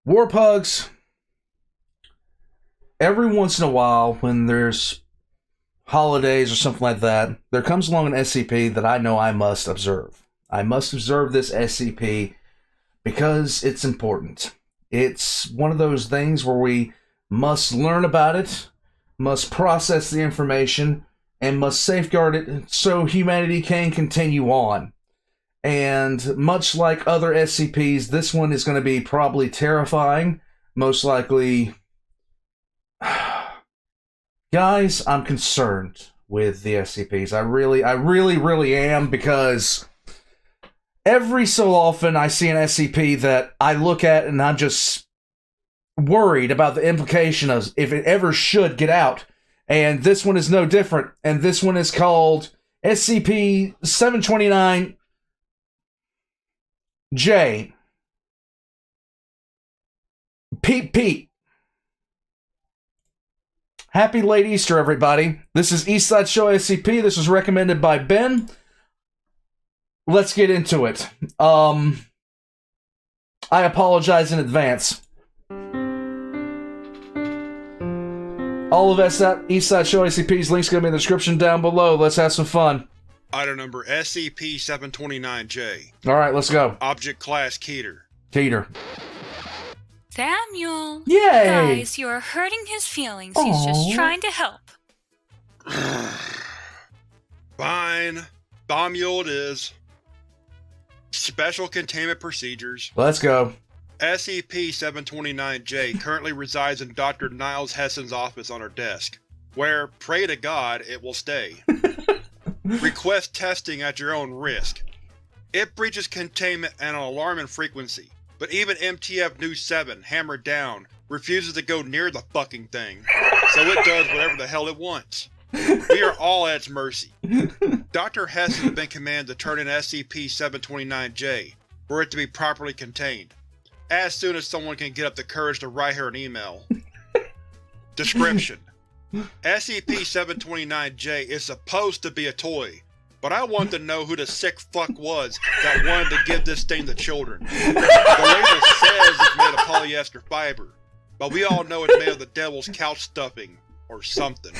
Warpugs, every once in a while, when there's holidays or something like that, there comes along an SCP that I know I must observe. I must observe this SCP because it's important. It's one of those things where we must learn about it, must process the information, and must safeguard it so humanity can continue on. And much like other SCPs, this one is going to be probably terrifying. Most likely... Guys, I'm concerned with the SCPs. I really am, because every so often I see an SCP that I look at and I'm just worried about the implication of if it ever should get out. And this one is no different. And this one is called SCP-729-J. Peep. Happy late Easter, everybody. This is Eastside Show SCP. This was recommended by Ben. Let's get into it. I apologize in advance. All of us at Eastside Show SCP's links going to be in the description down below. Let's have some fun. Item number SCP-729-J. Alright, let's go. Object Class Keter. Keter. Samuel! Yay! Guys, you're hurting his feelings. Aww. He's just trying to help. Fine. Samuel it is. Special Containment Procedures. Let's go. SCP-729-J currently resides in Dr. Niles Hessen's office on her desk, where, pray to God, it will stay. Request testing at your own risk. It breaches containment at an alarming frequency, but even MTF New 7, hammered down, refuses to go near the fucking thing, so it does whatever the hell it wants. We are all at its mercy. Dr. Hess has been commanded to turn in SCP-729-J for it to be properly contained, as soon as someone can get up the courage to write her an email. Description: SCP-729-J is supposed to be a toy, but I want to know who the sick fuck was that wanted to give this thing to children. The label says it's made of polyester fiber, but we all know it's made of the devil's couch stuffing, or something.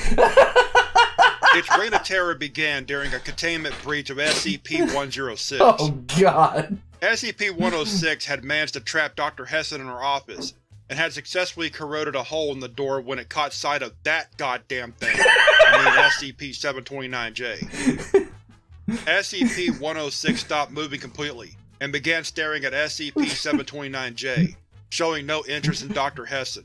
Its reign of terror began during a containment breach of SCP-106. Oh god. SCP-106 had managed to trap Dr. Hessen in her office, and had successfully corroded a hole in the door when it caught sight of that goddamn thing. I mean SCP-729-J. SCP-106 stopped moving completely, and began staring at SCP-729-J, showing no interest in Dr. Hessen.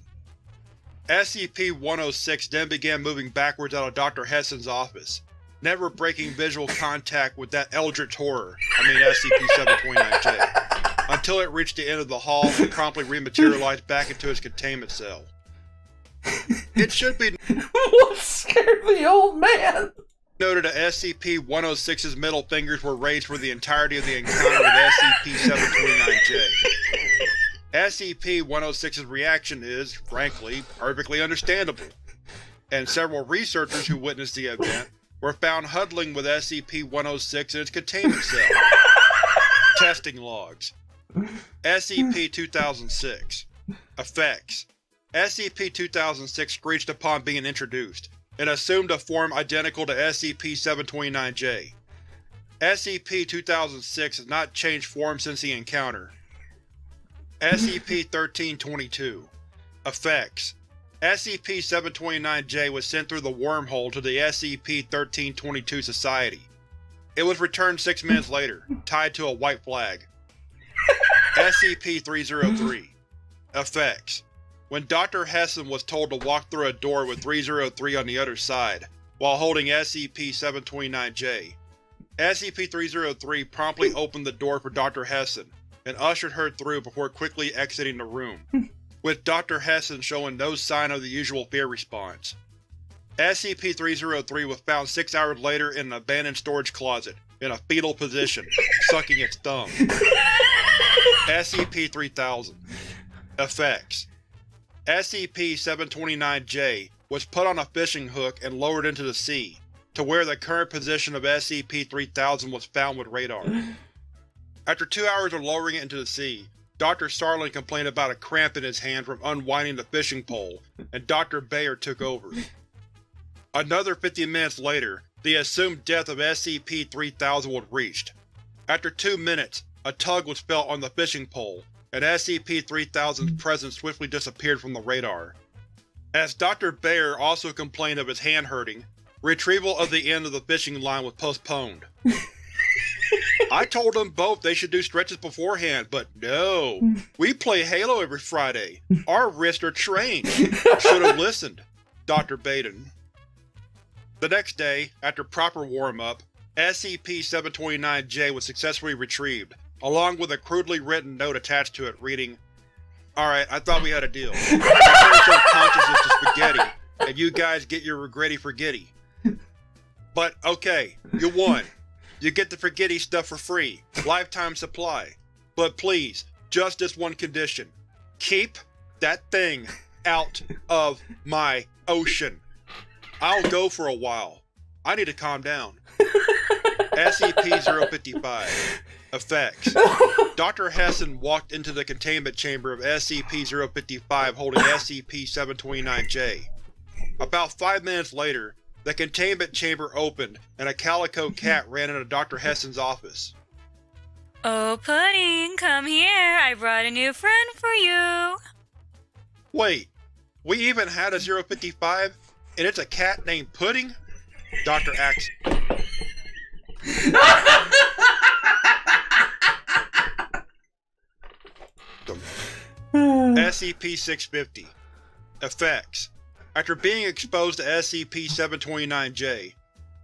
SCP-106 then began moving backwards out of Dr. Hessen's office, never breaking visual contact with that eldritch horror, SCP-729-J, until it reached the end of the hall and promptly rematerialized back into its containment cell. It should be What scared the old man? noted that SCP-106's middle fingers were raised for the entirety of the encounter with SCP-729-J. SCP-106's reaction is, frankly, perfectly understandable, and several researchers who witnessed the event were found huddling with SCP-106 in its containment cell. Testing logs. SCP-2006. Effects. SCP-2006 screeched upon being introduced, and assumed a form identical to SCP-729-J. SCP-2006 has not changed form since the encounter. SCP-1322. Effects. SCP-729-J was sent through the wormhole to the SCP-1322 Society. It was returned 6 minutes later, tied to a white flag. SCP-303. Effects. When Dr. Hessen was told to walk through a door with 303 on the other side, while holding SCP-729-J, SCP-303 promptly opened the door for Dr. Hessen, and ushered her through before quickly exiting the room, with Dr. Hessen showing no sign of the usual fear response. SCP-303 was found 6 hours later in an abandoned storage closet, in a fetal position, sucking its thumb. SCP-3000. Effects. SCP-729-J was put on a fishing hook and lowered into the sea, to where the current position of SCP-3000 was found with radar. After 2 hours of lowering it into the sea, Dr. Sarlin complained about a cramp in his hand from unwinding the fishing pole, and Dr. Bayer took over. Another 50 minutes later, the assumed death of SCP-3000 was reached. After 2 minutes, a tug was felt on the fishing pole, and SCP-3000's presence swiftly disappeared from the radar. As Dr. Bayer also complained of his hand hurting, retrieval of the end of the fishing line was postponed. I told them both they should do stretches beforehand, but no. We play Halo every Friday. Our wrists are trained. Should have listened. Dr. Baden. The next day, after proper warm-up, SCP-729-J was successfully retrieved, along with a crudely written note attached to it reading, "Alright, I thought we had a deal. I turned consciousness to spaghetti, and you guys get your regretty forgetty. But okay, you won. You get the forgetty stuff for free, lifetime supply. But please, just this one condition. Keep that thing out of my ocean. I'll go for a while. I need to calm down." SCP-055 Effects. Dr. Hessen walked into the containment chamber of SCP-055 holding SCP-729-J. About 5 minutes later, the containment chamber opened and a calico cat ran into Dr. Hessen's office. "Oh, Pudding, come here. I brought a new friend for you." Wait, we even had a 055, and it's a cat named Pudding? Dr. Ax. SCP-650 Effects. After being exposed to SCP-729-J,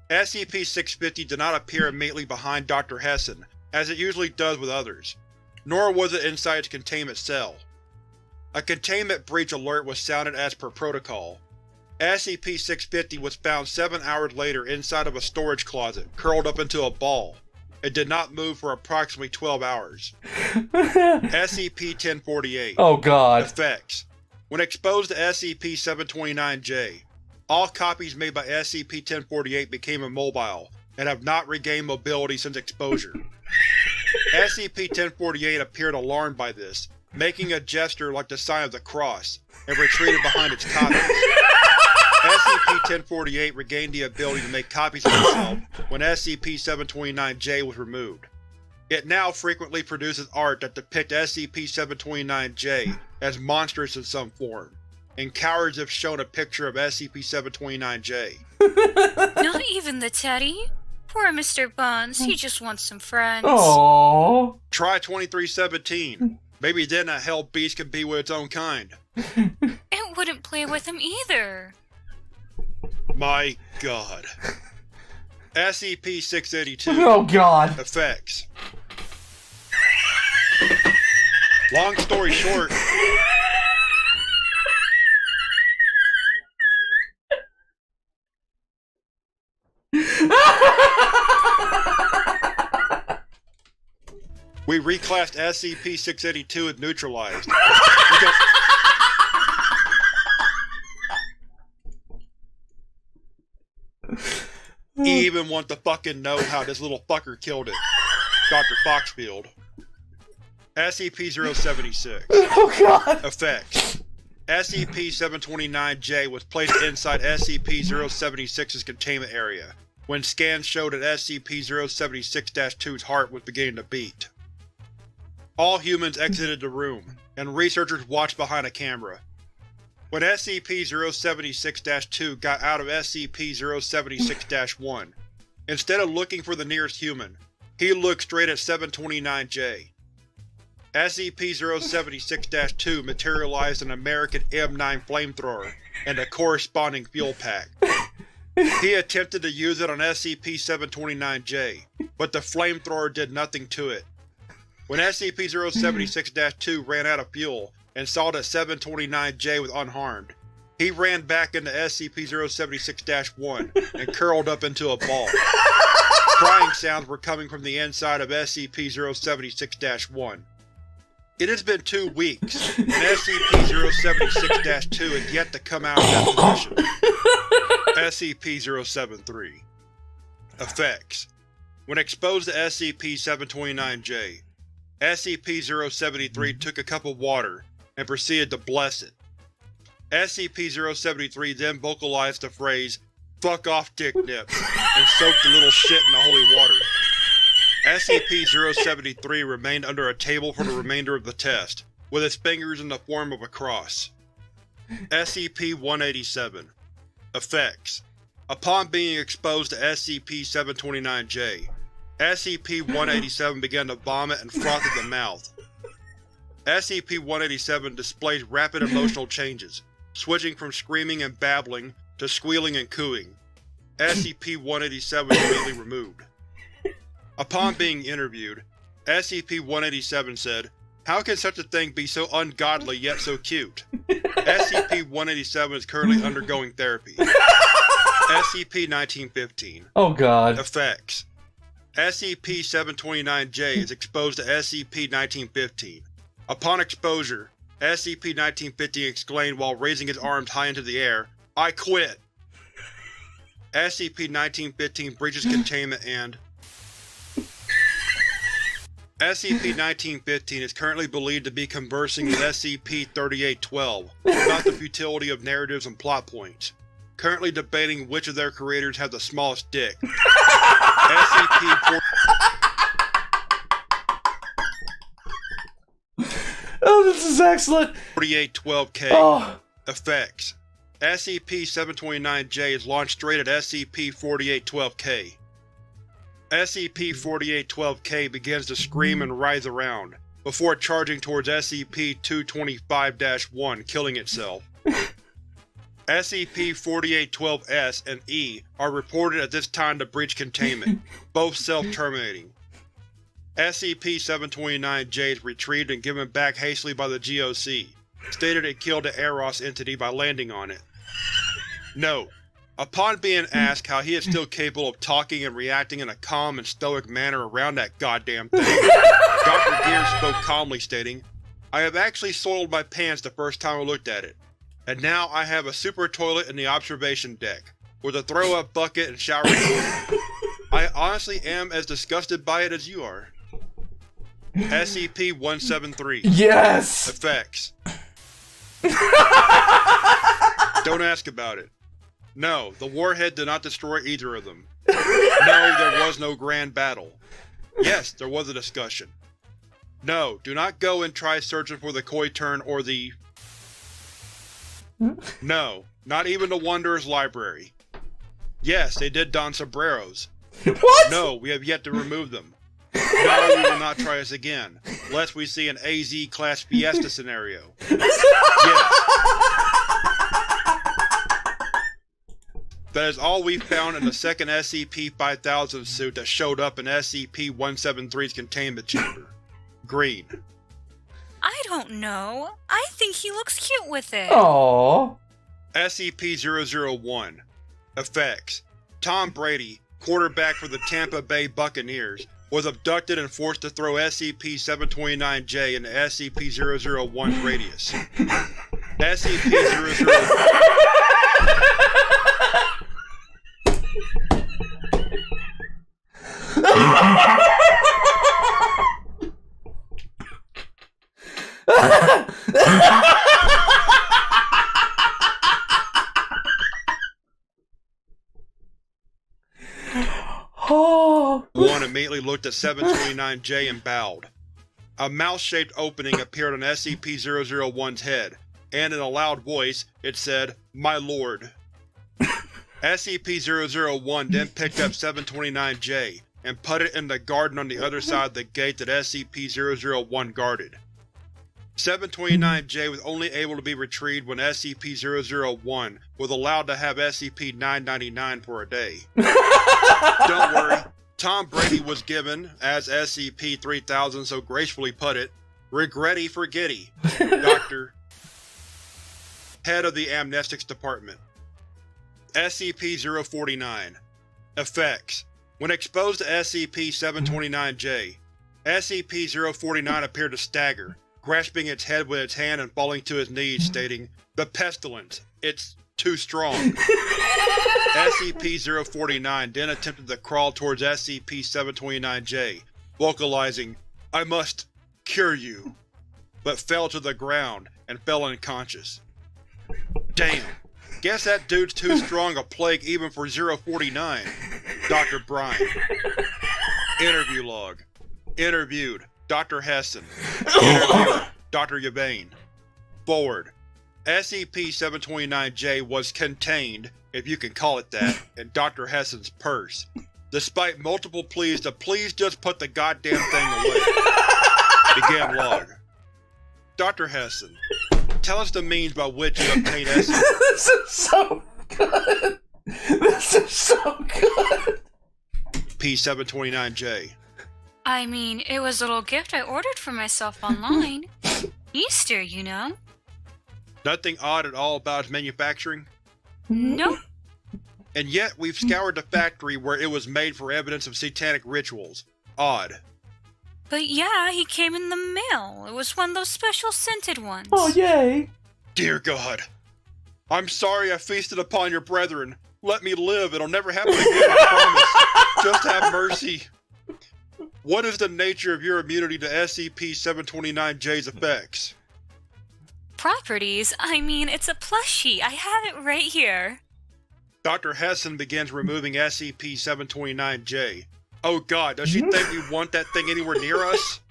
SCP-650 did not appear immediately behind Dr. Hessen, as it usually does with others, nor was it inside its containment cell. A containment breach alert was sounded as per protocol. SCP-650 was found 7 hours later inside of a storage closet, curled up into a ball. It did not move for approximately 12 hours. SCP-1048 Oh god. Effects. When exposed to SCP-729-J, all copies made by SCP-1048 became immobile, and have not regained mobility since exposure. SCP-1048 appeared alarmed by this, making a gesture like the sign of the cross, and retreated behind its copies. SCP-1048 regained the ability to make copies of itself when SCP-729-J was removed. It now frequently produces art that depicts SCP-729-J as monstrous in some form, and cowards have shown a picture of SCP-729-J. Not even the teddy? Poor Mr. Buns, he just wants some friends. Aww. Try 2317. Maybe then a hell beast can be with its own kind. It wouldn't play with him either. My god. SCP-682 Oh god. Effects. Long story short, we reclassed SCP-682 as neutralized. You even want to fucking know how this little fucker killed it. Dr. Foxfield. SCP-076 Oh god. Effects. SCP-729-J was placed inside SCP-076's containment area, when scans showed that SCP-076-2's heart was beginning to beat. All humans exited the room, and researchers watched behind a camera. When SCP-076-2 got out of SCP-076-1, instead of looking for the nearest human, he looked straight at 729-J. SCP-076-2 materialized an American M9 flamethrower and a corresponding fuel pack. He attempted to use it on SCP-729-J, but the flamethrower did nothing to it. When SCP-076-2 ran out of fuel and saw that 729-J was unharmed, he ran back into SCP-076-1 and curled up into a ball. Crying sounds were coming from the inside of SCP-076-1. It has been 2 weeks, and SCP-076-2 has yet to come out of that position. SCP-073 Effects. When exposed to SCP-729-J, SCP-073 took a cup of water and proceeded to bless it. SCP-073 then vocalized the phrase, "Fuck off, dick nip," and soaked the little shit in the holy water. SCP-073 remained under a table for the remainder of the test, with its fingers in the form of a cross. SCP-187 Effects: Upon being exposed to SCP-729-J, SCP-187 began to vomit and froth at the mouth. SCP-187 displays rapid emotional changes, switching from screaming and babbling to squealing and cooing. SCP-187 immediately removed. Upon being interviewed, SCP-187 said, "How can such a thing be so ungodly yet so cute?" SCP-187 is currently undergoing therapy. SCP-1915 Oh god. Effects: SCP-729-J is exposed to SCP-1915. Upon exposure, SCP-1915 exclaimed while raising his arms high into the air, "I quit!" SCP-1915 breaches containment and SCP-1915 is currently believed to be conversing with SCP-3812 about the futility of narratives and plot points, currently debating which of their creators have the smallest dick. SCP-4 Oh, this is excellent! 4812-K Oh. Effects: SCP-729-J is launched straight at SCP-4812-K. SCP-4812-K begins to scream and writhe around, before charging towards SCP-225-1, killing itself. SCP-4812-S and E are reported at this time to breach containment, both self-terminating. SCP-729-J is retrieved and given back hastily by the GOC, stated it killed the Eros entity by landing on it. Note: upon being asked how he is still capable of talking and reacting in a calm and stoic manner around that goddamn thing, Dr. Gears spoke calmly, stating, "I have actually soiled my pants the first time I looked at it, and now I have a super toilet in the observation deck, with a throw-up bucket and shower toilet. I honestly am as disgusted by it as you are." SCP-173 Yes! Effects: Don't ask about it. No, the warhead did not destroy either of them. No, there was no grand battle. Yes, there was a discussion. No, do not go and try searching for the koi turn or the… No, not even the Wanderer's Library. Yes, they did don sombreros. What?! No, we have yet to remove them. No, we will not try this again, lest we see an AZ Class Fiesta scenario. Yes. That is all we found in the second SCP-5000 suit that showed up in SCP-173's containment chamber. Green. I don't know. I think he looks cute with it. Aww. SCP-001 Effects: Tom Brady, quarterback for the Tampa Bay Buccaneers, was abducted and forced to throw SCP-729-J into SCP-001's radius. SCP-001 Oh. One immediately looked at 729-J and bowed. A mouse-shaped opening appeared on SCP-001's head, and in a loud voice, it said, "My lord." SCP-001 then picked up 729-J and put it in the garden on the other side of the gate that SCP-001 guarded. 729-J was only able to be retrieved when SCP-001 was allowed to have SCP-999 for a day. Don't worry, Tom Brady was given, as SCP-3000 so gracefully put it, "regretty forgetty." Dr. Head of the Amnestics Department. SCP-049 Effects: When exposed to SCP-729-J, SCP-049 appeared to stagger, grasping its head with its hand and falling to his knees, stating, "The pestilence! It's too strong." SCP-049 then attempted to crawl towards SCP-729-J, vocalizing, "I must cure you, but fell to the ground and fell unconscious. Damn. Guess that dude's too strong a plague even for 049. Dr. Bryan. Interview log. Interviewed, Dr. Hessen. Interviewed, Dr. Yvain. Forward. SCP-729-J was contained, if you can call it that, in Dr. Hessen's purse, despite multiple pleas to please just put the goddamn thing away. Begin log. Dr. Hessen, tell us the means by which you obtained SCP. This is so good. This is so good. P-729-J. I mean, it was a little gift I ordered for myself online. Easter, you know? Nothing odd at all about its manufacturing? Nope. And yet we've scoured the factory where it was made for evidence of satanic rituals. Odd. But yeah, he came in the mail. It was one of those special scented ones. Oh, yay. Dear God. I'm sorry I feasted upon your brethren. Let me live. It'll never happen again, I promise. Just have mercy. What is the nature of your immunity to SCP-729-J's effects? Properties? I mean, it's a plushie. I have it right here. Dr. Hessen begins removing SCP-729-J. Oh God, does she think we want that thing anywhere near us?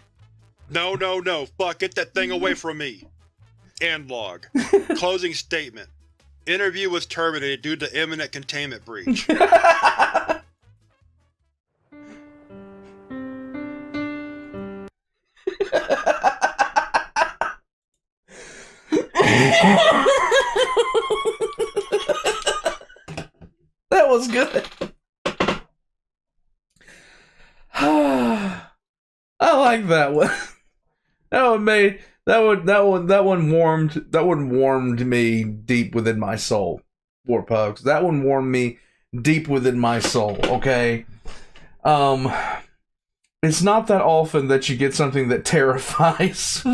No, no, no. Fuck, get that thing away from me. End log. Closing statement. Interview was terminated due to imminent containment breach. That was good. I like that one. That one warmed me deep within my soul. War Pugs. That one warmed me deep within my soul, okay? It's not that often that you get something that terrifies.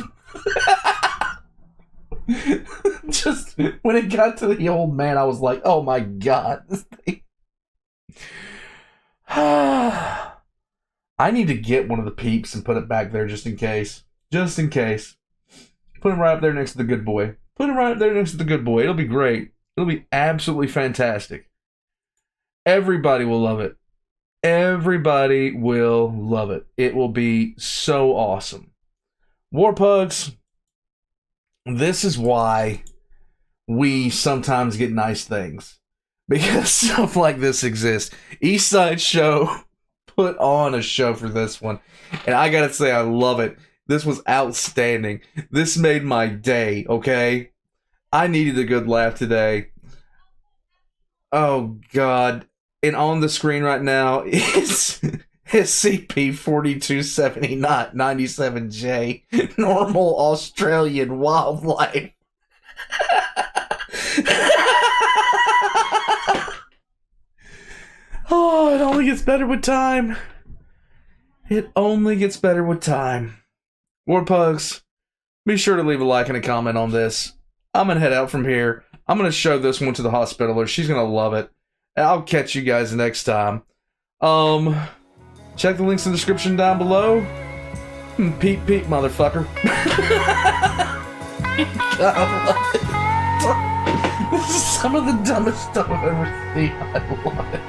Just when it got to the old man, I was like, oh my God, this thing. I need to get one of the peeps and put it back there just in case. Just in case. Put him right up there next to the good boy. Put him right up there next to the good boy. It'll be great. It'll be absolutely fantastic. Everybody will love it. Everybody will love it. It will be so awesome. War Pugs, this is why we sometimes get nice things. Because stuff like this exists. Eastside Show put on a show for this one. And I gotta say, I love it. This was outstanding. This made my day, okay? I needed a good laugh today. Oh, God. And on the screen right now is SCP-4279-97-J, normal Australian wildlife. Oh, it only gets better with time. It only gets better with time. War Pugs, be sure to leave a like and a comment on this. I'm going to head out from here. I'm going to show this one to the hospitaler. She's going to love it. I'll catch you guys next time. Check the links in the description down below. Peep, peep, motherfucker. God, I love it. This is some of the dumbest stuff I've ever seen. I love it.